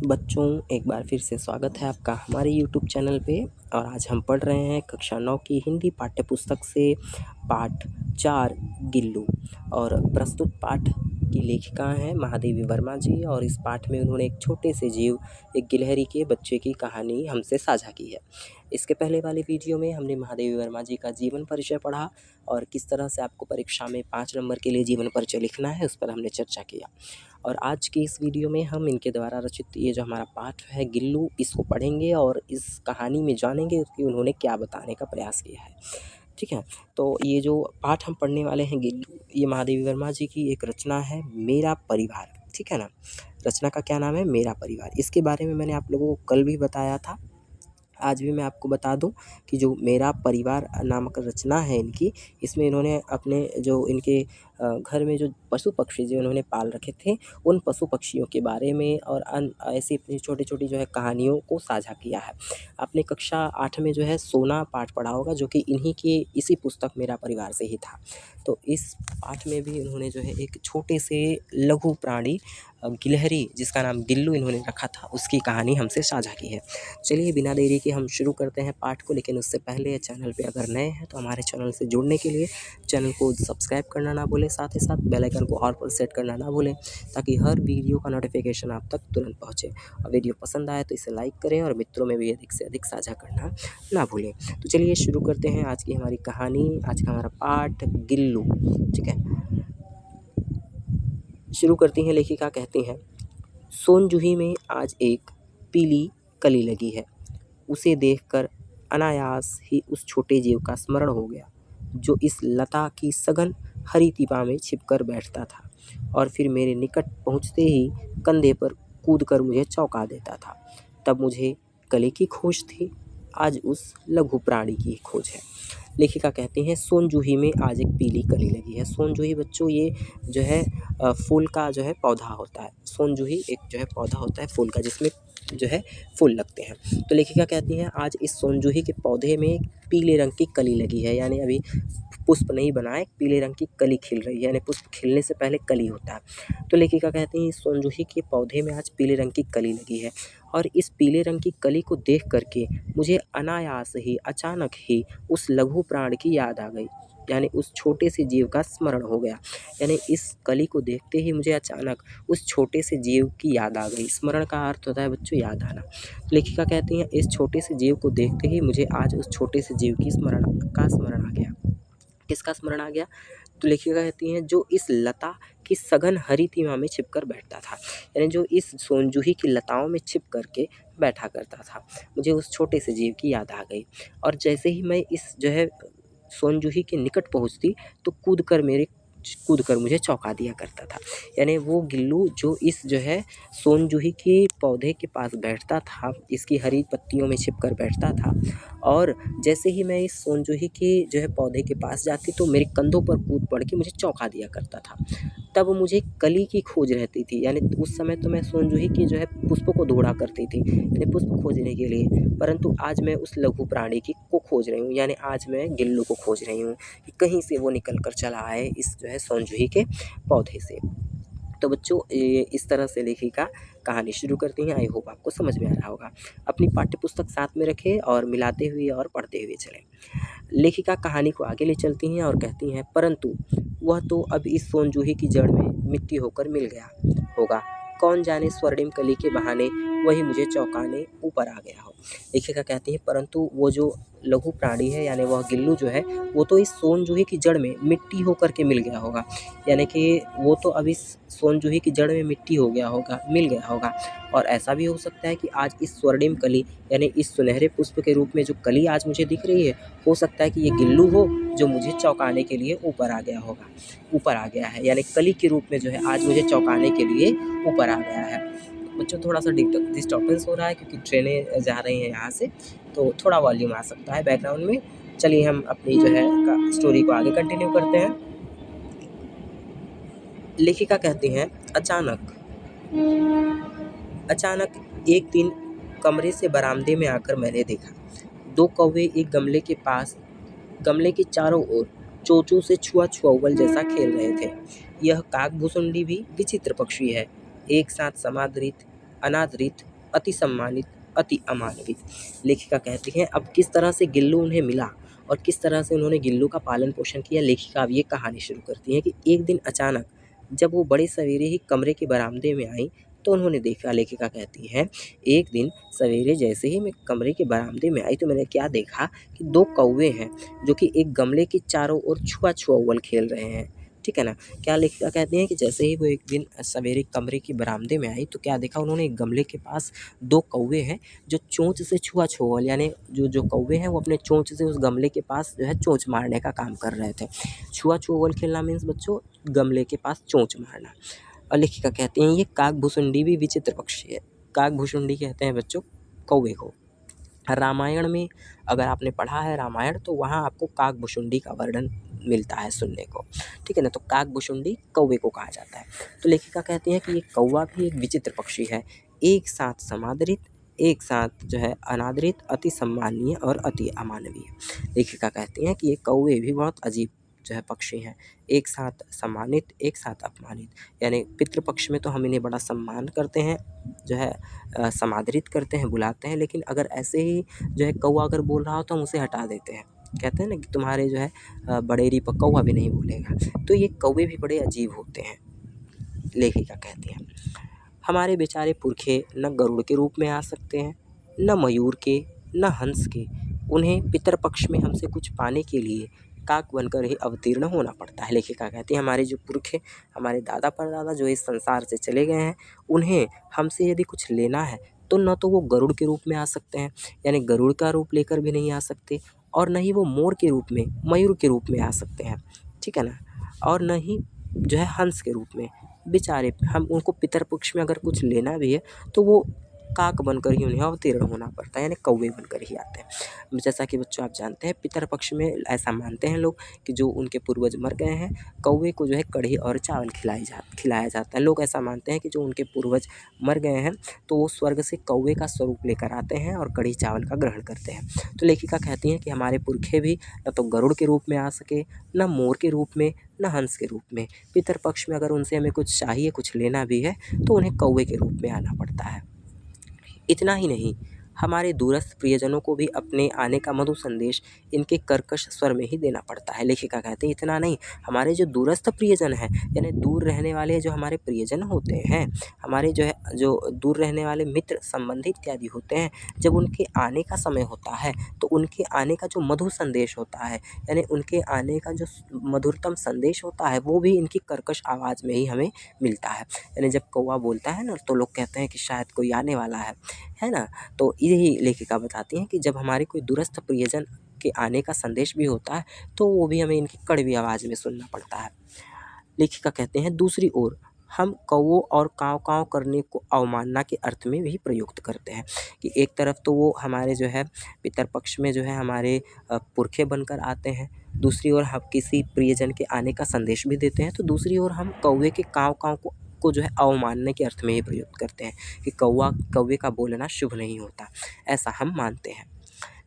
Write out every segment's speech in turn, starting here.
बच्चों, एक बार फिर से स्वागत है आपका हमारे यूट्यूब चैनल पे। और आज हम पढ़ रहे हैं कक्षा 9 की हिंदी पाठ्य पुस्तक से पाठ 4 गिल्लू। और प्रस्तुत पाठ की लेखिका हैं महादेवी वर्मा जी। और इस पाठ में उन्होंने एक छोटे से जीव, एक गिलहरी के बच्चे की कहानी हमसे साझा की है। इसके पहले वाले वीडियो में हमने महादेवी वर्मा जी का जीवन परिचय पढ़ा और किस तरह से आपको परीक्षा में 5 नंबर के लिए जीवन परिचय लिखना है उस पर हमने चर्चा किया। और आज की इस वीडियो में हम इनके द्वारा रचित ये जो हमारा पाठ है गिल्लू, इसको पढ़ेंगे और इस कहानी में जानेंगे कि उन्होंने क्या बताने का प्रयास किया है। ठीक है, तो ये जो पाठ हम पढ़ने वाले हैं गिल्लू, ये महादेवी वर्मा जी की एक रचना है मेरा परिवार। ठीक है ना, रचना का क्या नाम है? मेरा परिवार। इसके बारे में मैंने आप लोगों को कल भी बताया था, आज भी मैं आपको बता दूं कि जो मेरा परिवार नामक रचना है इनकी, इसमें इन्होंने अपने जो इनके घर में जो पशु पक्षी जो इन्होंने पाल रखे थे, उन पशु पक्षियों के बारे में और ऐसी अपनी छोटी छोटी जो है कहानियों को साझा किया है। आपने कक्षा 8 में जो है सोना पाठ पढ़ा होगा, जो कि इन्हीं की इसी पुस्तक मेरा परिवार से ही था। तो इस पाठ में भी इन्होंने जो है एक छोटे से लघु प्राणी गिलहरी, जिसका नाम गिल्लू इन्होंने रखा था, उसकी कहानी हमसे साझा की है। चलिए बिना देरी के हम शुरू करते हैं पाठ को। लेकिन उससे पहले चैनल पे अगर नए हैं तो हमारे चैनल से जुड़ने के लिए चैनल को सब्सक्राइब करना ना भूलें, साथ ही साथ बेल आइकन को ऑल पर सेट करना ना भूलें, ताकि हर वीडियो का नोटिफिकेशन आप तक तुरंत पहुँचे। और वीडियो पसंद आए तो इसे लाइक करें और मित्रों में भी अधिक से अधिक साझा करना ना भूलें। तो चलिए शुरू करते हैं आज की हमारी कहानी, आज का हमारा पाठ गिल्लू। ठीक है, शुरू करती हैं। लेखिका कहती हैं, सोनजूही में आज एक पीली कली लगी है। उसे देखकर अनायास ही उस छोटे जीव का स्मरण हो गया, जो इस लता की सघन हरी तिपा में छिपकर बैठता था और फिर मेरे निकट पहुंचते ही कंधे पर कूदकर मुझे चौंका देता था। तब मुझे कली की खोज थी, आज उस लघु प्राणी की खोज है। लेखिका कहती हैं, सोनजूही में आज एक पीली कली लगी है। सोनजूही बच्चों ये जो है फूल का जो है पौधा होता है। सोनजूही एक जो है पौधा होता है फूल का, जिसमें जो है फूल लगते हैं। तो लेखिका कहती हैं, आज इस सोनजूही के पौधे में पीले रंग की कली लगी है, यानी अभी पुष्प नहीं बना है, पीले रंग की कली खिल रही है, यानी पुष्प खिलने से पहले कली होता है। तो लेखिका कहती हैं, इस सोनजूही के पौधे में आज पीले रंग की कली लगी है और इस पीले रंग की कली को देख करके मुझे अनायास ही, अचानक ही उस लघु प्राण की याद आ गई, यानी उस छोटे से जीव का स्मरण हो गया। यानी इस कली को देखते ही मुझे अचानक उस छोटे से जीव की याद आ गई। स्मरण का अर्थ होता है बच्चों याद आना। लेखिका कहती हैं, इस छोटे से जीव को देखते ही मुझे आज उस छोटे से जीव की स्मरण आ गया। किसका स्मरण आ गया? तो लेखिका कहती हैं, जो इस लता की सघन हरी तिमा में छिपकर बैठता था, यानी जो इस सोनजूही की लताओं में छिप करके बैठा करता था, मुझे उस छोटे से जीव की याद आ गई। और जैसे ही मैं इस जो है सोनजूही के निकट पहुंचती तो कूदकर मुझे चौंका दिया करता था। यानी वो गिल्लू जो इस जो है सोनजूही के पौधे के पास बैठता था, इसकी हरी पत्तियों में छिपकर बैठता था, और जैसे ही मैं इस सोनजूही के जो है पौधे के पास जाती तो मेरे कंधों पर कूद पड़ के मुझे चौंका दिया करता था। तब मुझे कली की खोज रहती थी, यानी उस समय तो मैं सोनजूही के जो है पुष्प को ढूंढा करती थी, यानी पुष्प खोजने के लिए, परंतु आज मैं उस लघु प्राणी को खोज रही हूँ, यानी आज मैं गिल्लू को खोज रही हूँ कि कहीं से वो निकल कर चला आए इस जो है सोनजूही के पौधे से। तो बच्चों ये इस तरह से लेखिका कहानी शुरू करती हैं। आई होप आपको समझ में आ रहा होगा। अपनी पाठ्य पुस्तक साथ में रखें और मिलाते हुए और पढ़ते हुए चलें। लेखिका कहानी को आगे ले चलती हैं और कहती हैं, परंतु वह तो अब इस सोनजूही की जड़ में मिट्टी होकर मिल गया होगा, कौन जाने स्वर्णिम कली के बहाने वही मुझे चौंकाने ऊपर आ गया हो। लेखिका कहती है, परंतु वो जो लघु प्राणी है, यानी वह गिल्लू जो है, वो तो इस सोनजूही की जड़ में मिट्टी होकर के मिल गया होगा, यानी कि वो तो अब इस सोनजूही की जड़ में मिट्टी हो गया होगा, मिल गया होगा। और ऐसा भी हो सकता है कि आज इस स्वर्णिम कली, यानी इस सुनहरे पुष्प के रूप में जो कली आज मुझे दिख रही है, हो सकता है कि ये गिल्लू हो जो मुझे चौंकाने के लिए ऊपर आ गया है, यानी कली के रूप में जो है आज मुझे चौंकाने के लिए ऊपर आ गया है। बच्चों थोड़ा सा डिस्टर्बेंस हो रहा है क्योंकि ट्रेनें जा रही हैं यहाँ से, तो थोड़ा वॉल्यूम आ सकता है बैकग्राउंड में। चलिए हम अपनी जो है स्टोरी को आगे कंटिन्यू करते हैं। लेखिका कहती हैं, अचानक एक दिन कमरे से बरामदे में आकर मैंने देखा, 2 कौवे एक गमले के चारों ओर चोंचों से छुआ-छुआउल जैसा खेल रहे थे। यह काकभुसुंडी भी विचित्र पक्षी है, एक साथ समादृत, अनादृत अति सम्मानित, अति अमानवीय। लेखिका कहती हैं अब किस तरह से गिल्लू उन्हें मिला और किस तरह से उन्होंने गिल्लू का पालन पोषण किया। लेखिका अब ये कहानी शुरू करती हैं कि एक दिन अचानक जब वो बड़े सवेरे ही कमरे के बरामदे में आई तो उन्होंने देखा। लेखिका कहती हैं एक दिन सवेरे जैसे ही मैं कमरे के बरामदे में आई तो मैंने क्या देखा कि दो कौवे हैं जो कि एक गमले के चारों ओर छुआ छुआ खेल रहे हैं। ठीक है ना। क्या लेखिका कहती हैं कि जैसे ही वो एक दिन सवेरे कमरे के बरामदे में आई तो क्या देखा उन्होंने एक गमले के पास दो कौवे हैं जो चोंच से छुआ छुआ यानी जो कौवे हैं वो अपने चोंच से उस गमले के पास जो है चोंच मारने का काम कर रहे थे। छुआ छुआ खेलना मीन्स बच्चों गमले के पास चोंच मारना। और लेखिका कहती हैं ये काकभुसुंडी भी विचित्र पक्षी है। काकभुसुंडी कहते हैं बच्चों कौवे को। रामायण में अगर आपने पढ़ा है रामायण तो वहाँ आपको काकभुसुंडी का वर्णन मिलता है सुनने को। ठीक है ना। तो काकभुसुंडी कौवे को कहा जाता है। तो लेखिका कहती हैं कि ये कौवा भी एक विचित्र पक्षी है, एक साथ समादरित, एक साथ जो है अनादरित, अति सम्माननीय और अति अमानवीय। लेखिका कहती हैं कि ये कौवे भी बहुत अजीब जो है पक्षी हैं, एक साथ सम्मानित, एक साथ अपमानित। यानी पितृपक्ष में तो हम इन्हें बड़ा सम्मान करते हैं, जो है समादरित करते हैं, बुलाते हैं, लेकिन अगर ऐसे ही जो है कौवा अगर बोल रहा हो तो हम उसे हटा देते हैं। कहते हैं ना कि तुम्हारे जो है बड़ेरी पर कौवा भी नहीं बोलेगा। तो ये कौवे भी बड़े अजीब होते हैं। लेखिका कहती हैं हमारे बेचारे पुरखे न गरुड़ के रूप में आ सकते हैं, न मयूर के, न हंस के। उन्हें पितरपक्ष में हमसे कुछ पाने के लिए काक बनकर ही अवतीर्ण होना पड़ता है। लेखिका कहती है हमारे जो पुरखे, हमारे दादा परदादा जो इस संसार से चले गए हैं, उन्हें हमसे यदि कुछ लेना है तो न तो वो गरुड़ के रूप में आ सकते हैं, यानी गरुड़ का रूप लेकर भी नहीं आ सकते, और न ही वो मोर के रूप में, मयूर के रूप में आ सकते हैं। ठीक है ना। और न ही जो है हंस के रूप में। बेचारे हम उनको पितरपक्ष में अगर कुछ लेना भी है तो वो काक बनकर ही उन्हें अवतीर्ण होना पड़ता है, यानी कौवे बनकर ही आते हैं। जैसा कि बच्चों आप जानते हैं पितरपक्ष में ऐसा मानते हैं लोग कि जो उनके पूर्वज मर गए हैं, कौवे को जो है कढ़ी और चावल खिलाया जाता है। लोग ऐसा मानते हैं कि जो उनके पूर्वज मर गए हैं तो वो स्वर्ग से कौवे का स्वरूप लेकर आते हैं और कढ़ी चावल का ग्रहण करते हैं। तो लेखिका कहती हैं कि हमारे पुरखे भी न तो गरुड़ के रूप में आ सके, न मोर के रूप में, न हंस के रूप में। पितरपक्ष में अगर उनसे हमें कुछ चाहिए, कुछ लेना भी है तो उन्हें कौवे के रूप में आना पड़ता है। इतना ही नहीं, हमारे दूरस्थ प्रियजनों को भी अपने आने का मधुर संदेश इनके कर्कश स्वर में ही देना पड़ता है। लेखिका कहते हैं इतना नहीं, हमारे जो दूरस्थ प्रियजन हैं, यानी दूर रहने वाले जो हमारे प्रियजन होते हैं, हमारे जो है जो दूर रहने वाले मित्र, संबंधी इत्यादि होते हैं, जब उनके आने का समय होता है तो उनके आने का जो मधुर संदेश होता है, यानी उनके आने का जो मधुरतम संदेश होता है, वो भी इनकी कर्कश आवाज़ में ही हमें मिलता है। यानी जब कौवा बोलता है ना तो लोग कहते हैं कि शायद कोई आने वाला है ना। तो यही लेखिका बताती हैं कि जब हमारे कोई दूरस्थ प्रियजन के आने का संदेश भी होता है तो वो भी हमें इनकी कड़वी आवाज़ में सुनना पड़ता है। लेखिका कहते हैं दूसरी ओर हम कौवों और काँव-काँव करने को अवमानना के अर्थ में भी प्रयुक्त करते हैं कि एक तरफ तो वो हमारे जो है पितरपक्ष में जो है हमारे पुरखे बनकर आते हैं, दूसरी ओर हम किसी प्रियजन के आने का संदेश भी देते हैं, तो दूसरी ओर हम कौवे के काँव-काँव को जो है अवमानने के अर्थ में ही प्रयुक्त करते हैं कि कौवे का बोलना शुभ नहीं होता, ऐसा हम मानते हैं।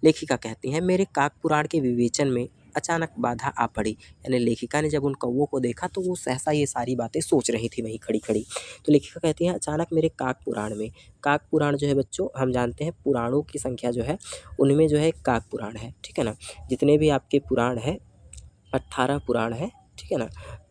लेखिका कहती हैं मेरे काक पुराण के विवेचन में अचानक बाधा आ पड़ी। यानी लेखिका ने जब उन कौवों को देखा तो वो सहसा ये सारी बातें सोच रही थी वहीं खड़ी-खड़ी। तो लेखिका कहती हैं अचानक मेरे काक पुराण में, काक पुराण जो है बच्चों हम जानते हैं पुराणों की संख्या जो है उनमें जो है काक पुराण है। ठीक है ना। जितने भी आपके पुराण हैं 18 पुराण है। ठीक है ना।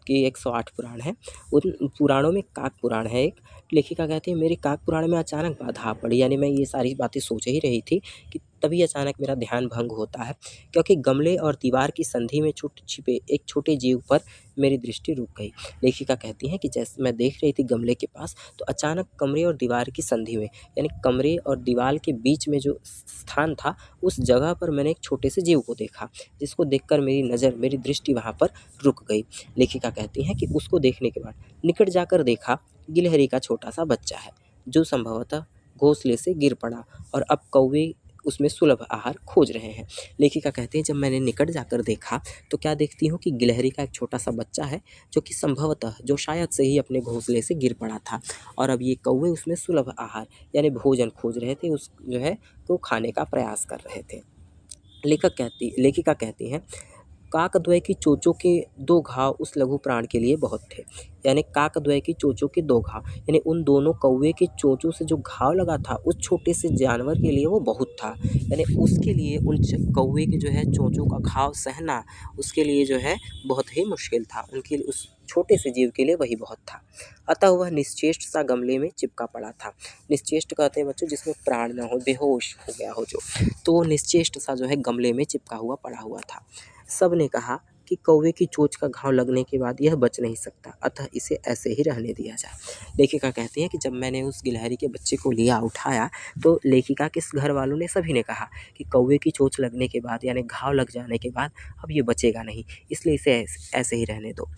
कि 108 पुराण है, उन पुराणों में काक पुराण है एक। लेखिका कहती है मेरे काक पुराण में अचानक बाधा आ पड़ी, यानी मैं ये सारी बातें सोच ही रही थी कि तभी अचानक मेरा ध्यान भंग होता है, क्योंकि गमले और दीवार की संधि में छुप छिपे एक छोटे जीव पर मेरी दृष्टि रुक गई। लेखिका कहती हैं कि जैसे मैं देख रही थी गमले के पास तो अचानक कमरे और दीवार की संधि में, यानी कमरे और दीवार के बीच में जो स्थान था उस जगह पर मैंने एक छोटे से जीव को देखा, जिसको देखकर मेरी दृष्टि वहाँ पर रुक गई। लेखिका कहती हैं कि उसको देखने के बाद निकट जाकर देखा गिलहरी का छोटा सा बच्चा है, जो संभवतः घोंसले से गिर पड़ा और अब कौवे उसमें सुलभ आहार खोज रहे हैं। लेखिका कहते हैं जब मैंने निकट जाकर देखा तो क्या देखती हूँ कि गिलहरी का एक छोटा सा बच्चा है, जो कि संभवतः जो शायद से ही अपने घोंसले से गिर पड़ा था, और अब ये कौवे उसमें सुलभ आहार यानी भोजन खोज रहे थे, उस जो है को खाने का प्रयास कर रहे थे। लेखिका कहती हैं काकद्वय की चोंचों के 2 घाव उस लघु प्राण के लिए बहुत थे। यानी काकद्वय की चोंचों के 2 घाव, यानी उन दोनों कौवे के चोंचों से जो घाव लगा था उस छोटे से जानवर के लिए वो बहुत था। यानी उसके लिए उन कौवे के जो है चोंचों का घाव सहना उसके लिए जो है बहुत ही मुश्किल था। उनके लिए, उस छोटे से जीव के लिए वही बहुत था। अतः वह निश्चेष्ट सा गमले में चिपका पड़ा था। निश्चेष्ट कहते हैं बच्चों जिसमें प्राण ना हो, बेहोश हो गया हो जो, तो वो निश्चेष्ट सा जो है गमले में चिपका हुआ पड़ा हुआ था। सबने कहा कि कौवे की चोंच का घाव लगने के बाद यह बच नहीं सकता, अतः इसे ऐसे ही रहने दिया जाए। लेखिका कहती हैं कि जब मैंने उस गिलहरी के बच्चे को लिया, उठाया, तो लेखिका के घर वालों ने सभी ने कहा कि कौवे की चोंच लगने के बाद यानी घाव लग जाने के बाद अब ये बचेगा नहीं, इसलिए इसे ऐसे ही रहने दो।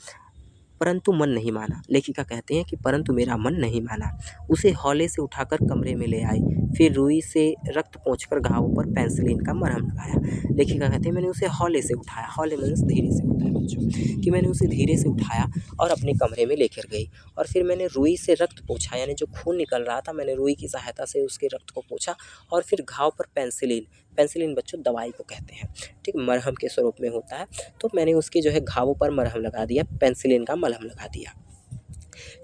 परंतु मन नहीं माना। लेखिका कहते हैं कि परंतु मेरा मन नहीं माना। उसे हौले से उठाकर कमरे में ले आई, फिर रुई से रक्त पोंछकर घावों पर पेंसिलिन का मरहम लगाया। लेखिका कहते हैं मैंने उसे हौले से उठाया, हौले मीन्स धीरे से होता है बच्चों, कि मैंने उसे धीरे से उठाया और अपने कमरे में लेकर गई, और फिर मैंने रुई से रक्त पोंछा, यानी जो खून निकल रहा था मैंने रुई की सहायता से उसके रक्त को पोंछा, और फिर घाव पर पेंसिलिन, पेंसिलिन बच्चों दवाई को कहते हैं, ठीक, मरहम के स्वरूप में होता है, तो मैंने उसके जो है घावों पर मरहम लगा दिया, पेंसिलिन का मलहम लगा दिया।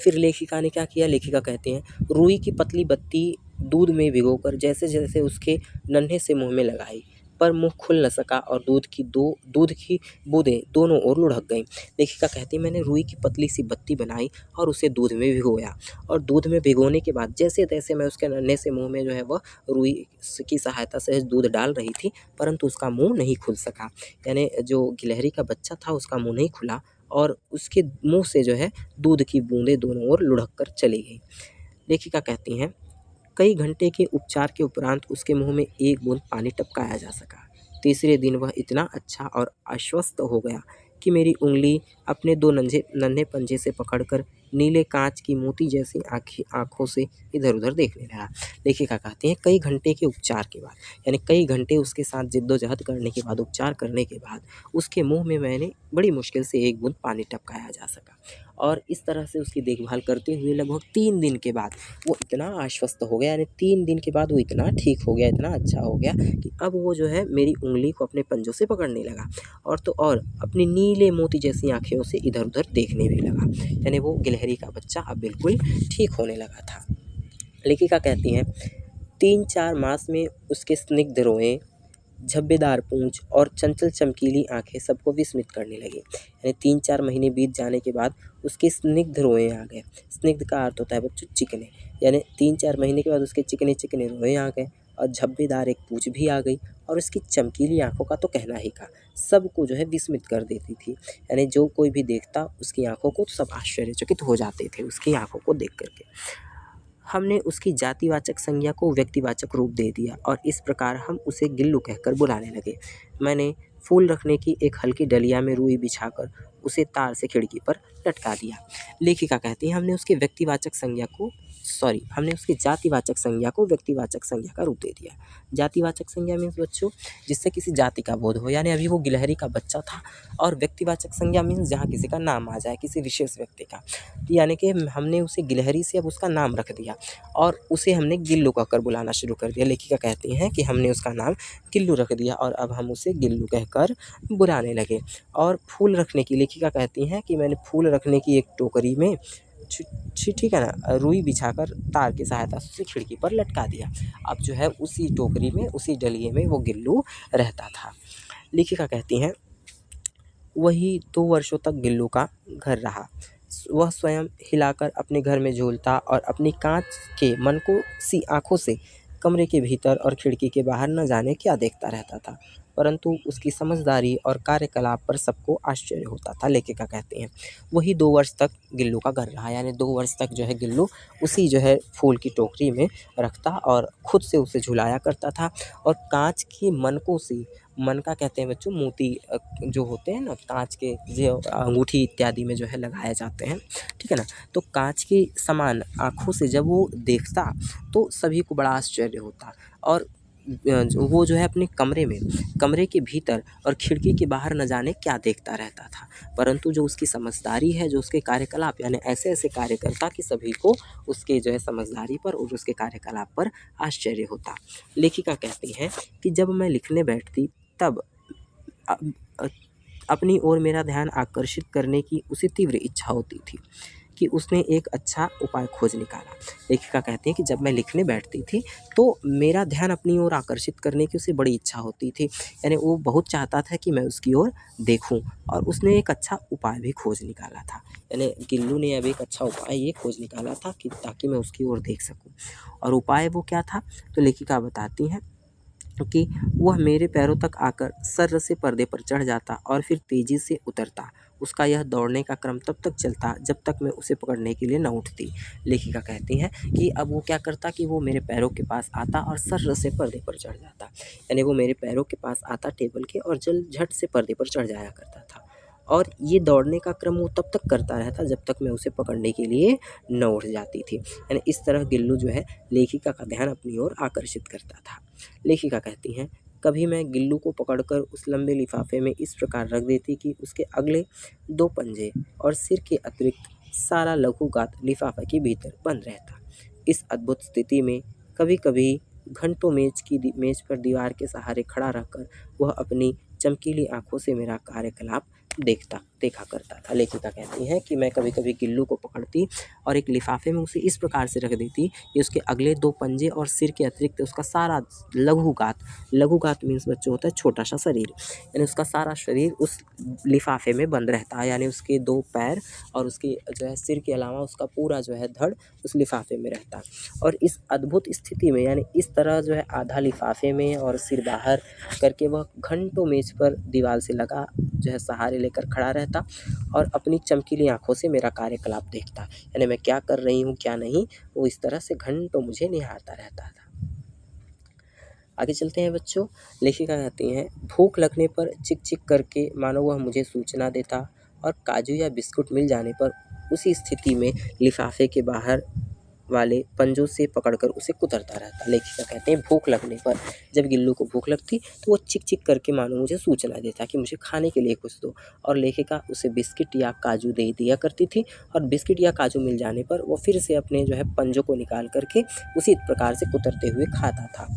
फिर लेखिका ने क्या किया, लेखिका कहते हैं रुई की पतली बत्ती दूध में भिगोकर जैसे जैसे उसके नन्हे से मुंह में लगाई, पर मुंह खुल न सका और दूध की बूंदें दोनों ओर लुढ़क गईं। लेखिका कहती मैंने रुई की पतली सी बत्ती बनाई और उसे दूध में भिगोया, और दूध में भिगोने के बाद जैसे तैसे मैं उसके नन्हे से मुंह में जो है वह रुई की सहायता से दूध डाल रही थी, परंतु उसका मुंह नहीं खुल सका। यानी जो गिलहरी का बच्चा था उसका मुंह नहीं खुला, और उसके मुंह से जो है दूध की बूंदें दोनों ओर लुढ़क कर चली गई। लेखिका कहती हैं कई घंटे के उपचार के उपरांत उसके मुंह में एक बूंद पानी टपकाया जा सका। तीसरे दिन वह इतना अच्छा और आश्वस्त हो गया कि मेरी उंगली अपने 2 नन्हे पंजे से पकड़कर नीले कांच की मोती जैसी आँखों से इधर-उधर देखने लगा। लेखिका कहती हैं कई घंटे के उपचार के बाद, यानी कई घंटे उसके साथ जिद्दोजहद करने के बाद, उपचार करने के बाद उसके मुंह में मैंने बड़ी मुश्किल से एक बूंद पानी टपकाया जा सका, और इस तरह से उसकी देखभाल करते हुए लगभग 3 दिन के बाद वो इतना आश्वस्त हो गया, यानी 3 दिन के बाद वो इतना ठीक हो गया, इतना अच्छा हो गया कि अब वो जो है मेरी उंगली को अपने पंजों से पकड़ने लगा, और तो और अपनी नीले मोती जैसी आँखों से इधर-उधर देखने भी लगा। यानी वो गिलहरी का बच्चा अब बिल्कुल ठीक होने लगा था। लेखिका कहती हैं 3-4 मास में उसके स्निग्ध रोएं, झब्बेदार पूँछ और चंचल चमकीली आँखें सबको विस्मित करने लगी। यानी 3-4 महीने बीत जाने के बाद उसके स्निग्ध रोएं आ गए। स्निग्ध का अर्थ होता है बच्चों चिकने, यानी 3-4 महीने के बाद उसके चिकने-चिकने रोएं आ गए, और झब्बेदार एक पूँछ भी आ गई, और उसकी चमकीली आँखों का तो कहना ही का, सबको जो है विस्मित कर देती थी। यानी जो कोई भी देखता उसकी आँखों को, तो सब आश्चर्यचकित हो जाते थे उसकी आँखों को देख कर के। हमने उसकी जातिवाचक संज्ञा को व्यक्तिवाचक रूप दे दिया, और इस प्रकार हम उसे गिल्लू कहकर बुलाने लगे। मैंने फूल रखने की एक हल्की डलिया में रुई बिछाकर उसे तार से खिड़की पर लटका दिया। लेखिका कहती हैं हमने उसकी जातिवाचक संज्ञा को व्यक्तिवाचक संज्ञा का रूप दे दिया। जातिवाचक संज्ञा मीन्स बच्चों जिससे किसी जाति का बोध हो, यानी अभी वो गिलहरी का बच्चा था, और व्यक्तिवाचक संज्ञा मीन्स जहाँ किसी का नाम आ जाए, किसी विशेष व्यक्ति का, यानी कि हमने उसे गिलहरी से अब उसका नाम रख दिया, और उसे हमने गिल्लू कहकर बुलाना शुरू कर दिया। लेखिका कहती हैं कि हमने उसका नाम गिल्लू रख दिया, और अब हम उसे गिल्लू कहकर बुलाने लगे। और फूल रखने की, लेखिका कहती हैं कि मैंने फूल रखने की एक टोकरी में ठीक है ना, रुई बिछाकर तार की सहायता से उसे खिड़की पर लटका दिया। अब जो है उसी टोकरी में, उसी डलिए में वो गिल्लू रहता था। लेखिका कहती हैं वही 2 वर्षों तक गिल्लू का घर रहा। वह स्वयं हिलाकर अपने घर में झूलता और अपनी कांच के मनको सी आँखों से कमरे के भीतर और खिड़की के बाहर न जाने क्या देखता रहता था, परंतु उसकी समझदारी और कार्यकलाप पर सबको आश्चर्य होता था। लेखिका कहते हैं वही 2 वर्ष तक गिल्लू का घर रहा, यानी 2 वर्ष तक जो है गिल्लू उसी जो है फूल की टोकरी में रखता और खुद से उसे झुलाया करता था, और कांच की मनकों से, मनका कहते हैं बच्चों मोती जो होते हैं ना कांच के, जो अंगूठी इत्यादि में जो है लगाए जाते हैं, ठीक है ना, तो कांच की समान आँखों से जब वो देखता तो सभी को बड़ा आश्चर्य होता, और वो जो है अपने कमरे के भीतर और खिड़की के बाहर न जाने क्या देखता रहता था, परंतु जो उसकी समझदारी है, जो उसके कार्यकलाप, यानी ऐसे कार्य करता कि सभी को उसके जो है समझदारी पर और उसके कार्यकलाप पर आश्चर्य होता। लेखिका कहती हैं कि जब मैं लिखने बैठती तब अपनी ओर मेरा ध्यान आकर्षित करने की उसे तीव्र इच्छा होती थी कि उसने एक अच्छा उपाय खोज निकाला। लेखिका कहती हैं कि जब मैं लिखने बैठती थी तो मेरा ध्यान अपनी ओर आकर्षित करने की उसे बड़ी इच्छा होती थी। यानी वो बहुत चाहता था कि मैं उसकी ओर देखूं, और उसने एक अच्छा उपाय भी खोज निकाला था। यानी गिल्लू ने अब एक अच्छा उपाय ये खोज निकाला था कि ताकि मैं उसकी ओर देख सकूं। और उपाय वो क्या था, तो लेखिका बताती हैं कि वह मेरे पैरों तक आकर सर्र से पर्दे पर चढ़ जाता और फिर तेजी से उतरता। उसका यह दौड़ने का क्रम तब तक चलता जब तक मैं उसे पकड़ने के लिए न उठती। लेखिका कहती हैं कि अब वो क्या करता कि वो मेरे पैरों के पास आता और सर्र से पर्दे पर चढ़ जाता। यानी वो मेरे पैरों के पास आता टेबल के, और जल झट से पर्दे पर चढ़ जाया करता था। और ये दौड़ने का क्रम वो तब तक करता रहता जब तक मैं उसे पकड़ने के लिए न उठ जाती थी। यानी इस तरह गिल्लू जो है लेखिका का ध्यान अपनी ओर आकर्षित करता था। लेखिका कहती हैं, कभी मैं गिल्लू को पकड़कर उस लंबे लिफाफे में इस प्रकार रख देती कि उसके अगले 2 पंजे और सिर के अतिरिक्त सारा लघुगात लिफाफे के भीतर बंद रहता। इस अद्भुत स्थिति में कभी-कभी घंटों मेज पर दीवार के सहारे खड़ा रहकर वह अपनी चमकीली आँखों से मेरा कार्यकलाप देखा करता था। लेखिका कहती हैं कि मैं कभी-कभी गिल्लू को पकड़ती और एक लिफाफे में उसे इस प्रकार से रख देती कि उसके अगले 2 पंजे और सिर के अतिरिक्त उसका सारा लघुगात मीन्स बच्चों होता है छोटा-सा शरीर, यानी उसका सारा शरीर उस लिफाफे में बंद रहता है। यानी उसके 2 पैर और उसके जो है सिर के अलावा उसका पूरा जो है धड़ उस लिफाफे में रहता। और इस अद्भुत स्थिति में यानी इस तरह जो है आधा लिफाफे में और सिर बाहर करके वह घंटों मेज पर दीवार से लगा जो है सहारे लेकर खड़ा रहता और अपनी चमकीली आँखों से मेरा कार्यकलाप देखता। यानी मैं क्या कर रही हूँ क्या नहीं, वो इस तरह से घंटों मुझे निहारता रहता था। आगे चलते हैं बच्चों। लेखिका कहती हैं, भूख लगने पर चिक-चिक करके मानो वह मुझे सूचना देता, और काजू या बिस्कुट मिल जाने पर उसी स्थिति में लिफाफे के बाहर वाले पंजों से पकड़कर उसे कुतरता रहता। लेखिका कहते हैं, भूख लगने पर जब गिल्लू को भूख लगती तो वो चिक-चिक करके मानो मुझे सूचना देता कि मुझे खाने के लिए कुछ दो, और लेखिका उसे बिस्किट या काजू दे दिया करती थी, और बिस्किट या काजू मिल जाने पर वो फिर से अपने जो है पंजों को निकाल करके उसी प्रकार से कुतरते हुए खाता था।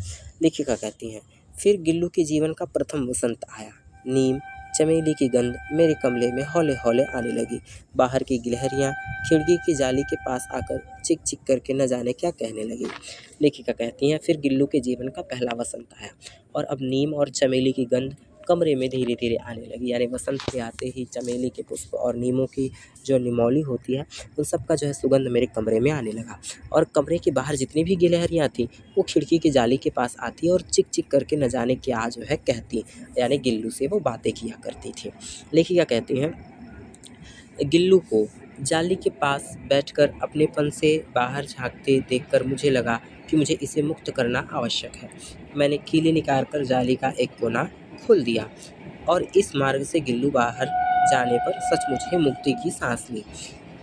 लेखिका कहती हैं, फिर गिल्लू के जीवन का प्रथम वसंत आया। नीम चमेली की गंध मेरे कमरे में हौले-हौले आने लगी। बाहर की गिलहरियाँ खिड़की की जाली के पास आकर चिक-चिक करके न जाने क्या कहने लगी। लेखिका कहती हैं, फिर गिल्लू के जीवन का पहला वसंत आया, और अब नीम और चमेली की गंध कमरे में धीरे-धीरे आने लगी। यानी वसंत के आते ही चमेली के पुष्प और नीमों की जो निमौली होती है, उन सब का जो है सुगंध मेरे कमरे में आने लगा। और कमरे के बाहर जितनी भी गिलहरियाँ थीं, वो खिड़की की जाली के पास आती और चिक-चिक करके न जाने क्या जो है कहती, यानी गिल्लू से वो बातें किया करती थी। लेखिका कहती हैं, गिल्लू को जाली के पास बैठकर अपनेपन से बाहर झाँकते देखकर मुझे लगा कि मुझे इसे मुक्त करना आवश्यक है। मैंने कीली निकालकर जाली का एक कोना खोल दिया, और इस मार्ग से गिल्लू बाहर जाने पर सचमुच ही मुक्ति की सांस ली।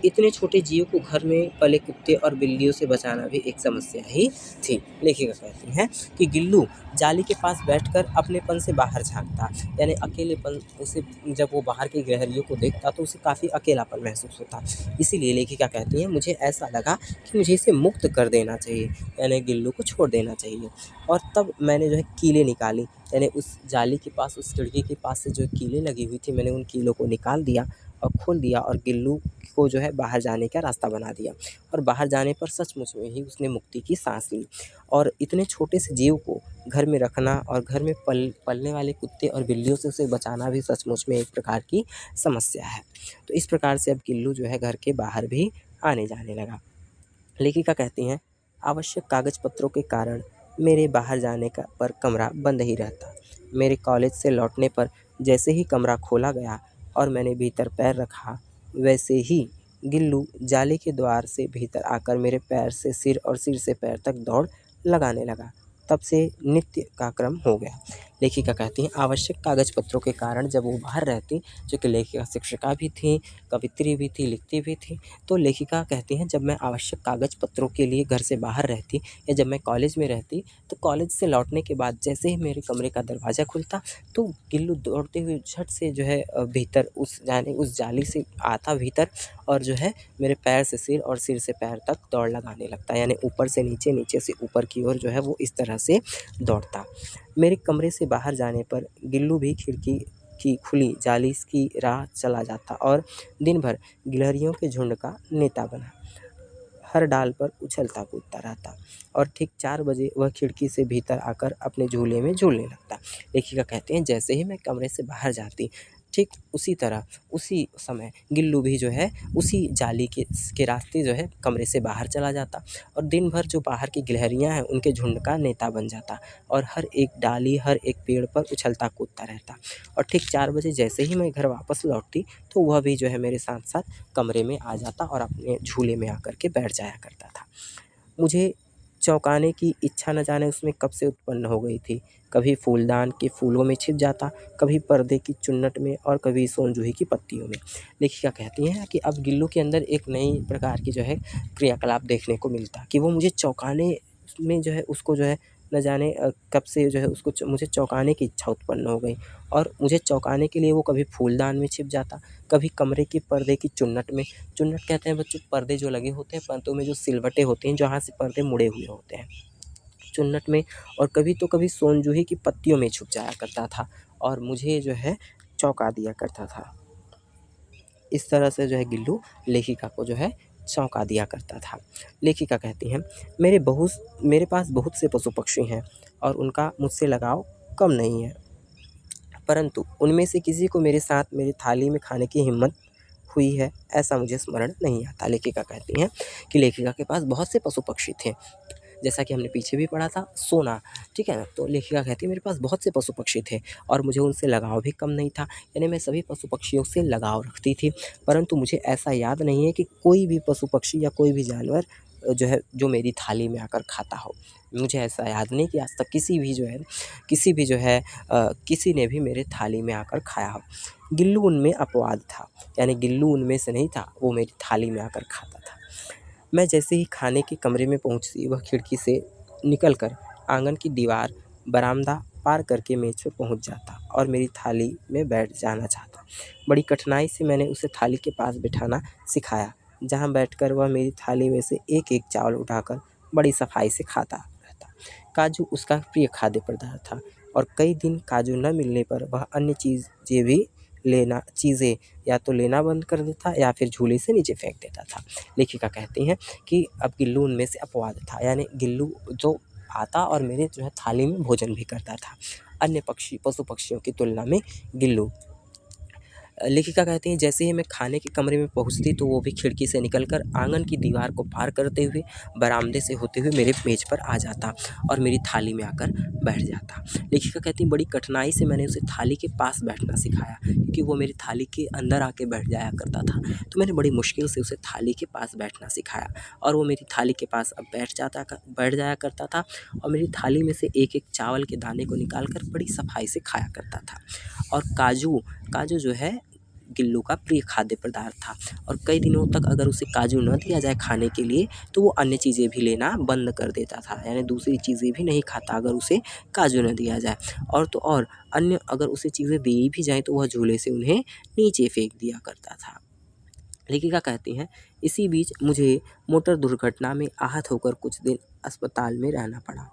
इतने छोटे जीव को घर में पले कुत्ते और बिल्लियों से बचाना भी एक समस्या ही थी। लेखिका कहती हैं कि गिल्लू जाली के पास बैठकर अपनेपन से बाहर झाँकता, यानी अकेलेपन उसे जब वो बाहर की गिलहरियों को देखता तो उसे काफ़ी अकेलापन महसूस होता। इसीलिए लेखिका कहती हैं, मुझे ऐसा लगा कि मुझे इसे मुक्त कर देना चाहिए, यानी गिल्लू को छोड़ देना चाहिए। और तब मैंने जो है कीलें निकाली, यानी उस जाली के पास उस खिड़की के पास से जो कीलें लगी हुई थी, मैंने उन कीलों को निकाल दिया और खोल दिया, और गिल्लू को जो है बाहर जाने का रास्ता बना दिया। और बाहर जाने पर सचमुच में ही उसने मुक्ति की सांस ली। और इतने छोटे से जीव को घर में रखना और घर में पलने वाले कुत्ते और बिल्लियों से उसे बचाना भी सचमुच में एक प्रकार की समस्या है। तो इस प्रकार से अब गिल्लू जो है घर के बाहर भी आने जाने लगा। लेखिका कहती हैं, आवश्यक कागज पत्रों के कारण मेरे बाहर जाने का पर कमरा बंद ही रहता। मेरे कॉलेज से लौटने पर जैसे ही कमरा खोला गया और मैंने भीतर पैर रखा, वैसे ही गिल्लू जाली के द्वार से भीतर आकर मेरे पैर से सिर और सिर से पैर तक दौड़ लगाने लगा। तब से नित्य का क्रम हो गया। लेखिका कहती हैं, आवश्यक कागज पत्रों के कारण जब वो बाहर रहती, जो कि लेखिका शिक्षिका भी थी, कवित्री भी थी, लिखती भी थी, तो लेखिका कहती हैं, जब मैं आवश्यक कागज पत्रों के लिए घर से बाहर रहती या जब मैं कॉलेज में रहती, तो कॉलेज से लौटने के बाद जैसे ही मेरे कमरे का दरवाज़ा खुलता तो गिल्लू दौड़ते हुए झट से जो है भीतर उस जाली से आता भीतर, और जो है मेरे पैर से सिर और सिर से पैर तक दौड़ लगाने लगता। यानी ऊपर से नीचे, नीचे से ऊपर की ओर जो है वो इस तरह से दौड़ता। मेरे कमरे से बाहर जाने पर गिल्लू भी खिड़की की खुली जाली की राह चला जाता और दिन भर गिलहरियों के झुंड का नेता बना हर डाल पर उछलता कूदता रहता और ठीक 4 बजे वह खिड़की से भीतर आकर अपने झूले में झूलने लगता। लेखिका कहते हैं जैसे ही मैं कमरे से बाहर जाती, ठीक उसी तरह उसी समय गिल्लू भी जो है उसी जाली के रास्ते जो है कमरे से बाहर चला जाता और दिन भर जो बाहर की गिलहरियाँ हैं उनके झुंड का नेता बन जाता और हर एक डाली, हर एक पेड़ पर उछलता कूदता रहता और ठीक 4 बजे जैसे ही मैं घर वापस लौटती तो वह भी जो है मेरे साथ-साथ कमरे में आ जाता और अपने झूले में आकर के बैठ जाया करता था। मुझे चौंकाने की इच्छा न जाने उसमें कब से उत्पन्न हो गई थी। कभी फूलदान के फूलों में छिप जाता, कभी पर्दे की चुन्नट में और कभी सोनजूही की पत्तियों में। लेखिका कहती हैं कि अब गिल्लू के अंदर एक नई प्रकार की जो है क्रियाकलाप देखने को मिलता कि वो मुझे चौंकाने में जो है उसको जो है न जाने कब से जो है उसको मुझे चौंकाने की इच्छा उत्पन्न हो गई और मुझे चौंकाने के लिए वो कभी फूलदान में छिप जाता, कभी कमरे के पर्दे की चुन्नट में। चुन्नट कहते हैं बच्चों पर्दे जो लगे होते हैं पर्दों में जो सिलवटें होती हैं जहाँ से पर्दे मुड़े हुए होते हैं, चुन्नट में। और कभी तो कभी सोनजूही की पत्तियों में छुप जाया करता था और मुझे जो है चौंका दिया करता था। इस तरह से जो है गिल्लू लेखिका को जो है चौंका दिया करता था। लेखिका कहती हैं मेरे पास बहुत से पशु पक्षी हैं और उनका मुझसे लगाव कम नहीं है, परंतु उनमें से किसी को मेरे साथ मेरी थाली में खाने की हिम्मत हुई है ऐसा मुझे स्मरण नहीं आता। लेखिका कहती हैं कि लेखिका के पास बहुत से पशु पक्षी थे, जैसा कि हमने पीछे भी पढ़ा था सोना, ठीक है ना। तो लेखिका कहती है मेरे पास बहुत से पशु पक्षी थे और मुझे उनसे लगाव भी कम नहीं था, यानी मैं सभी पशु पक्षियों से लगाव रखती थी। परंतु मुझे ऐसा याद नहीं है कि कोई भी पशु पक्षी या कोई भी जानवर जो है जो मेरी थाली में आकर खाता हो। मुझे ऐसा याद नहीं कि आज तक किसी भी जो है किसी ने भी मेरे थाली में आकर खाया हो। गिल्लू उनमें अपवाद था, यानी गिल्लू उनमें से नहीं था, वो मेरी थाली में आकर खाता था। मैं जैसे ही खाने के कमरे में पहुंचती वह खिड़की से निकलकर आंगन की दीवार, बरामदा पार करके मेज पर पहुंच जाता और मेरी थाली में बैठ जाना चाहता। बड़ी कठिनाई से मैंने उसे थाली के पास बिठाना सिखाया, जहां बैठकर वह मेरी थाली में से एक-एक चावल उठाकर बड़ी सफाई से खाता रहता। काजू उसका प्रिय खाद्य पदार्थ था और कई दिन काजू न मिलने पर वह अन्य चीज़ें या तो लेना बंद कर देता या फिर झूले से नीचे फेंक देता था। लेखिका कहती हैं कि अब गिल्लू उनमें से अपवाद था, यानी गिल्लू जो आता और मेरे जो है थाली में भोजन भी करता था, अन्य पशु पक्षियों की तुलना में गिल्लू। लेखिका कहती हैं जैसे ही मैं खाने के कमरे में पहुंचती तो वो भी खिड़की से निकलकर आंगन की दीवार को पार करते हुए बरामदे से होते हुए मेरे मेज पर आ जाता और मेरी थाली में आकर बैठ जाता। लेखिका कहती हैं बड़ी कठिनाई से मैंने उसे थाली के पास बैठना सिखाया, क्योंकि वो मेरी थाली के अंदर आके बैठ जाया करता था। तो मैंने बड़ी मुश्किल से उसे थाली के पास बैठना सिखाया और वो मेरी थाली के पास अब बैठ जाया करता था और मेरी थाली में से एक-एक चावल के दाने को निकाल कर बड़ी सफाई से खाया करता था। और काजू जो है गिल्लू का प्रिय खाद्य पदार्थ था और कई दिनों तक अगर उसे काजू न दिया जाए खाने के लिए तो वो अन्य चीज़ें भी लेना बंद कर देता था, यानी दूसरी चीज़ें भी नहीं खाता अगर उसे काजू न दिया जाए। और तो और अन्य अगर उसे चीज़ें दी भी जाएँ तो वह झूले से उन्हें नीचे फेंक दिया करता था। लेखिका कहती हैं इसी बीच मुझे मोटर दुर्घटना में आहत होकर कुछ दिन अस्पताल में रहना पड़ा।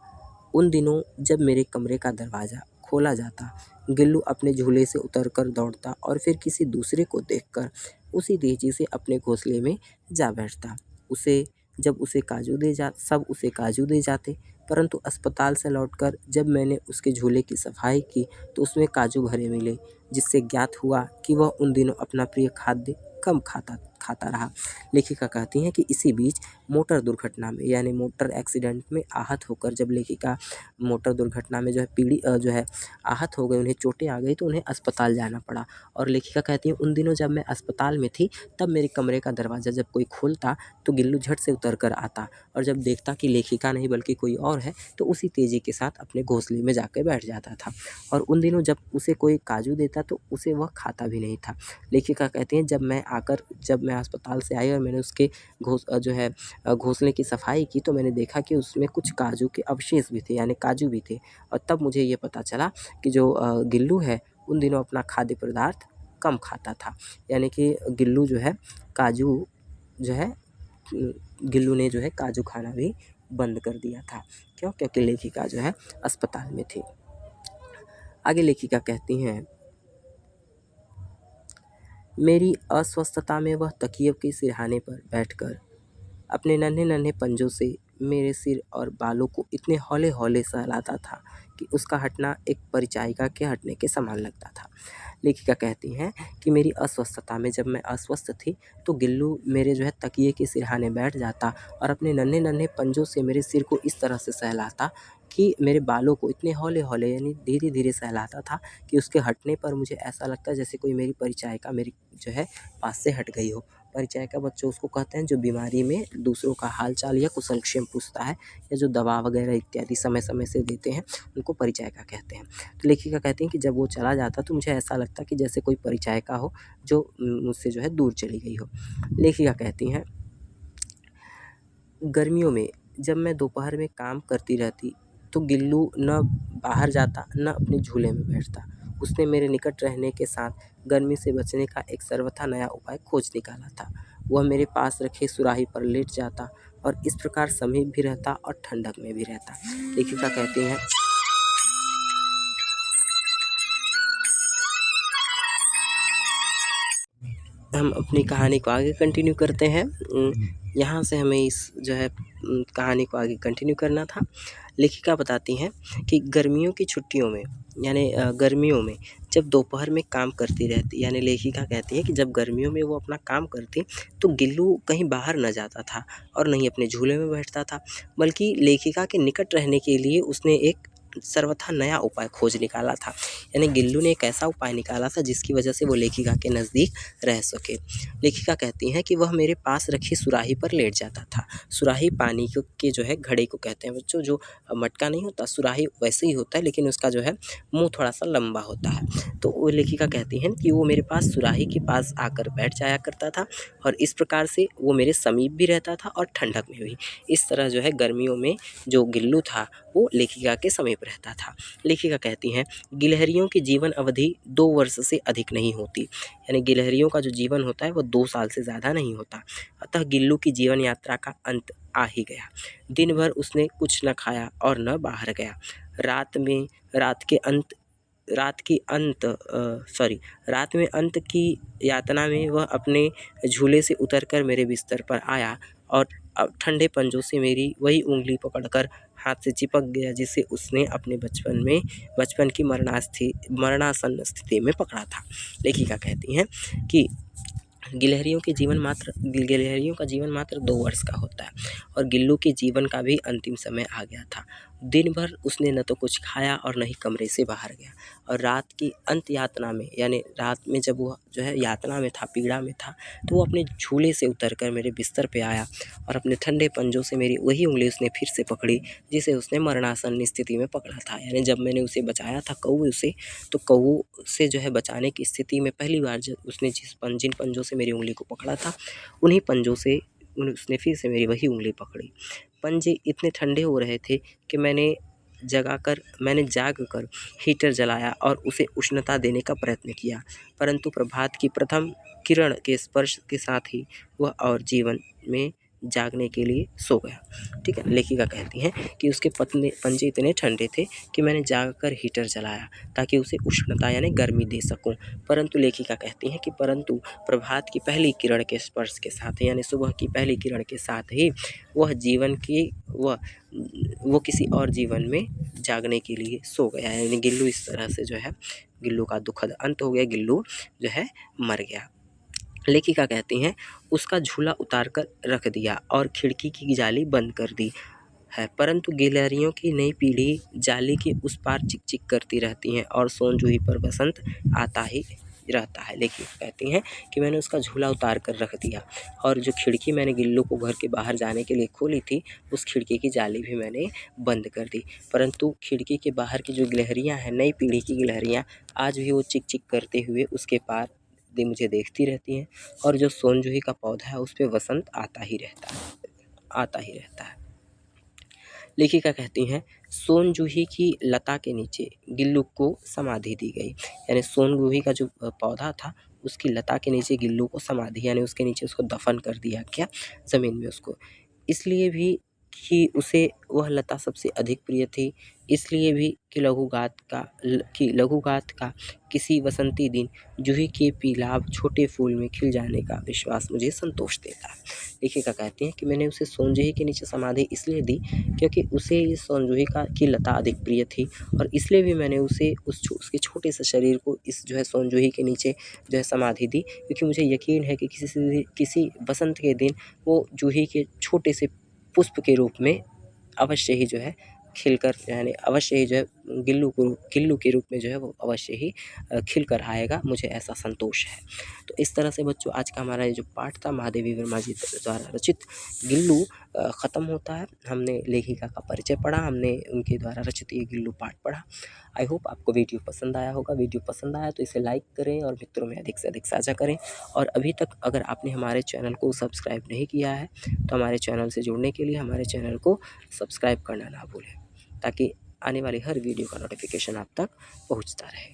उन दिनों जब मेरे कमरे का दरवाज़ा खोला जाता, गिल्लू अपने झूले से उतरकर दौड़ता और फिर किसी दूसरे को देखकर उसी तेजी से अपने घोंसले में जा बैठता। उसे जब उसे काजू दे जा सब उसे काजू दे जाते, परंतु अस्पताल से लौटकर जब मैंने उसके झूले की सफाई की तो उसमें काजू भरे मिले, जिससे ज्ञात हुआ कि वह उन दिनों अपना प्रिय खाद्य कम खाता रहा। लेखिका कहती हैं कि इसी बीच मोटर दुर्घटना में यानी मोटर एक्सीडेंट में आहत होकर जब लेखिका मोटर दुर्घटना में जो है आहत हो गए, उन्हें चोटें आ गई तो उन्हें अस्पताल जाना पड़ा। और लेखिका कहती हैं उन दिनों जब मैं अस्पताल में थी तब मेरे कमरे का दरवाज़ा जब कोई खोलता तो गिल्लू झट से उतर कर आता और जब देखता कि लेखिका नहीं बल्कि कोई और है तो उसी तेज़ी के साथ अपने घोंसले में जाकर बैठ जाता था। और उन दिनों जब उसे कोई काजू देता तो उसे वह खाता भी नहीं था। लेखिका कहती हैं जब मैं अस्पताल से आई और मैंने उसके घोंसले की सफाई की तो मैंने देखा कि उसमें कुछ काजू के अवशेष भी थे, यानी काजू भी थे। और तब मुझे ये पता चला कि जो गिल्लू है उन दिनों अपना खाद्य पदार्थ कम खाता था, यानी कि गिल्लू जो है काजू जो है गिल्लू ने जो है काजू खाना भी बंद कर दिया था। क्यों? क्योंकि लेखिका जो है अस्पताल में थी। आगे लेखिका कहती हैं मेरी अस्वस्थता में वह तकिए के सिरहाने पर बैठकर अपने नन्हे-नन्हे पंजों से मेरे सिर और बालों को इतने हौले-हौले सहलाता था कि उसका हटना एक परिचारिका के हटने के समान लगता था। लेखिका कहती हैं कि मेरी अस्वस्थता में जब मैं अस्वस्थ थी तो गिल्लू मेरे जो है तकिए के सिरहाने बैठ जाता और अपने नन्हे-नन्हे पंजों से मेरे सिर को इस तरह से सहलाता कि मेरे बालों को इतने हौले-हौले यानी धीरे-धीरे सहलाता था कि उसके हटने पर मुझे ऐसा लगता जैसे कोई मेरी परिचारिका मेरी जो है पास से हट गई हो। परिचारिका बच्चों उसको कहते हैं जो बीमारी में दूसरों का हाल-चाल या कुशल-क्षेम पूछता है या जो दवा वगैरह इत्यादि समय-समय से देते हैं, उनको परिचारिका कहते हैं। तो लेखिका कहती हैं कि जब वो चला जाता तो मुझे ऐसा लगता कि जैसे कोई परिचारिका हो जो मुझसे जो है दूर चली गई हो। लेखिका कहती हैं, गर्मियों में जब मैं दोपहर में काम करती रहती तो गिल्लू न बाहर जाता न अपने झूले में बैठता। उसने मेरे निकट रहने के साथ गर्मी से बचने का एक सर्वथा नया उपाय खोज निकाला था। वह मेरे पास रखे सुराही पर लेट जाता और इस प्रकार समीप भी रहता और ठंडक में भी रहता। लेखिका कहती हैं, हम अपनी कहानी को आगे कंटिन्यू करते हैं। यहाँ से हमें इस जो है कहानी को आगे कंटिन्यू करना था। लेखिका बताती हैं कि गर्मियों की छुट्टियों में यानी गर्मियों में जब दोपहर में काम करती रहती यानी लेखिका कहती है कि जब गर्मियों में वो अपना काम करती तो गिल्लू कहीं बाहर न जाता था और नहीं अपने झूले में बैठता था, बल्कि लेखिका के निकट रहने के लिए उसने एक सर्वथा नया उपाय खोज निकाला था। यानी गिल्लू ने एक ऐसा उपाय निकाला था जिसकी वजह से वो लेखिका के नज़दीक रह सके। लेखिका कहती हैं कि वह मेरे पास रखी सुराही पर लेट जाता था। सुराही पानी के जो है घड़े को कहते हैं बच्चों, जो मटका नहीं होता सुराही वैसे ही होता है लेकिन उसका जो है मुँह थोड़ा-सा लंबा होता है। तो वो लेखिका कहती हैं कि वो मेरे पास सुराही के पास आकर बैठ जाया करता था और इस प्रकार से वो मेरे समीप भी रहता था और ठंडक में भी। इस तरह जो है गर्मियों में जो गिल्लू था वो लेखिका के समीप रहता था। लेखिका कहती हैं, गिलहरियों की जीवन अवधि 2 वर्ष से अधिक नहीं होती। यानी गिलहरियों का जो जीवन होता है वो 2 साल से ज़्यादा नहीं होता। अतः गिल्लू की जीवन यात्रा का अंत आ ही गया। दिन भर उसने कुछ न खाया और न बाहर गया। रात में रात के अंत रात की अंत सॉरी रात में अंत की यातना में वह अपने झूले से उतरकर मेरे बिस्तर पर आया और ठंडे पंजों से मेरी वही उँगली पकड़कर हाथ से चिपक गया जिसे उसने अपने बचपन की मरणासन्न स्थिति में पकड़ा था। लेखिका कहती हैं कि गिलहरियों का जीवन मात्र 2 वर्ष का होता है और गिल्लू के जीवन का भी अंतिम समय आ गया था। दिन भर उसने न तो कुछ खाया और न ही कमरे से बाहर गया और रात की अंत यातना में यानी रात में जब वो जो है यातना में था, पीड़ा में था, तो वो अपने झूले से उतरकर मेरे बिस्तर पे आया और अपने ठंडे पंजों से मेरी वही उँगली उसने फिर से पकड़ी जिसे उसने मरणासन्न स्थिति में पकड़ा था। यानी जब मैंने उसे बचाया था कौवे से, तो कौवों से जो है बचाने की स्थिति में पहली बार जब उसने जिन पंजों से मेरी उँगली को पकड़ा था, उन्हीं पंजों से उसने फिर से मेरी वही उँगली पकड़ी। पंजे इतने ठंडे हो रहे थे कि मैंने जाग कर हीटर जलाया और उसे उष्णता देने का प्रयत्न किया, परंतु प्रभात की प्रथम किरण के स्पर्श के साथ ही वह और जीवन में जागने के लिए सो गया। ठीक है, लेखिका कहती हैं कि उसके पंजे इतने ठंडे थे कि मैंने जागकर हीटर जलाया ताकि उसे उष्णता यानी गर्मी दे सकूं, परंतु लेखिका कहती हैं कि परंतु प्रभात की पहली किरण के स्पर्श के साथ यानी सुबह की पहली किरण के साथ ही वो किसी और जीवन में जागने के लिए सो गया। यानी गिल्लू इस तरह से जो है गिल्लू का दुखद अंत हो गया, गिल्लू जो है मर गया। लेखिका कहती हैं, उसका झूला उतार कर रख दिया और खिड़की की जाली बंद कर दी है, परंतु गिलहरियों की नई पीढ़ी जाली के उस पार चिक-चिक करती रहती हैं और सोन जूही पर बसंत आता ही रहता है। लेखिका कहती हैं कि मैंने उसका झूला उतार कर रख दिया और जो खिड़की मैंने गिल्लू को घर के बाहर जाने के लिए खोली थी, उस खिड़की की जाली भी मैंने बंद कर दी, परंतु खिड़की के बाहर की जो गिलहरियाँ हैं, नई पीढ़ी की गिलहरियाँ, आज भी वो चिक-चिक करते हुए उसके पार मुझे देखती रहती हैं और जो सोन जूही का पौधा है उस पे वसंत आता ही रहता है। लेखिका कहती हैं, सोन जूही की लता के नीचे गिल्लू को समाधि दी गई। यानी सोन जूही का जो पौधा था उसकी लता के नीचे गिल्लू को समाधि यानी उसके नीचे उसको दफन कर दिया गया ज़मीन में उसको, इसलिए भी कि उसे वह लता सबसे अधिक प्रिय थी, इसलिए भी कि लघुगाथ का किसी वसंती दिन जूही के पीलाभ छोटे फूल में खिल जाने का विश्वास मुझे संतोष देता है। लेखिका कहती हैं कि मैंने उसे सोनजूही के नीचे समाधि इसलिए दी क्योंकि उसे इस सोनजूही की लता अधिक प्रिय थी, और इसलिए भी मैंने उसे उसके छोटे से शरीर को इस जो है सोनजूही के नीचे जो है समाधि दी, क्योंकि मुझे यकीन है कि किसी वसंत के दिन वो जूही के छोटे से पुष्प के रूप में अवश्य ही जो है खिलकर, यानी अवश्य ही जो है गिल्लू के रूप में जो है वो अवश्य ही खिल कर आएगा, मुझे ऐसा संतोष है। तो इस तरह से बच्चों आज का हमारा ये जो पाठ था महादेवी वर्मा जी द्वारा रचित गिल्लू ख़त्म होता है। हमने लेखिका का परिचय पढ़ा, हमने उनके द्वारा रचित ये गिल्लू पाठ पढ़ा। आई होप आपको वीडियो पसंद आया होगा। वीडियो पसंद आया तो इसे लाइक करें और मित्रों में अधिक से अधिक साझा करें, और अभी तक अगर आपने हमारे चैनल को सब्सक्राइब नहीं किया है तो हमारे चैनल से जुड़ने के लिए हमारे चैनल को सब्सक्राइब करना ना भूलें, ताकि आने वाली हर वीडियो का नोटिफिकेशन आप तक पहुंचता रहे।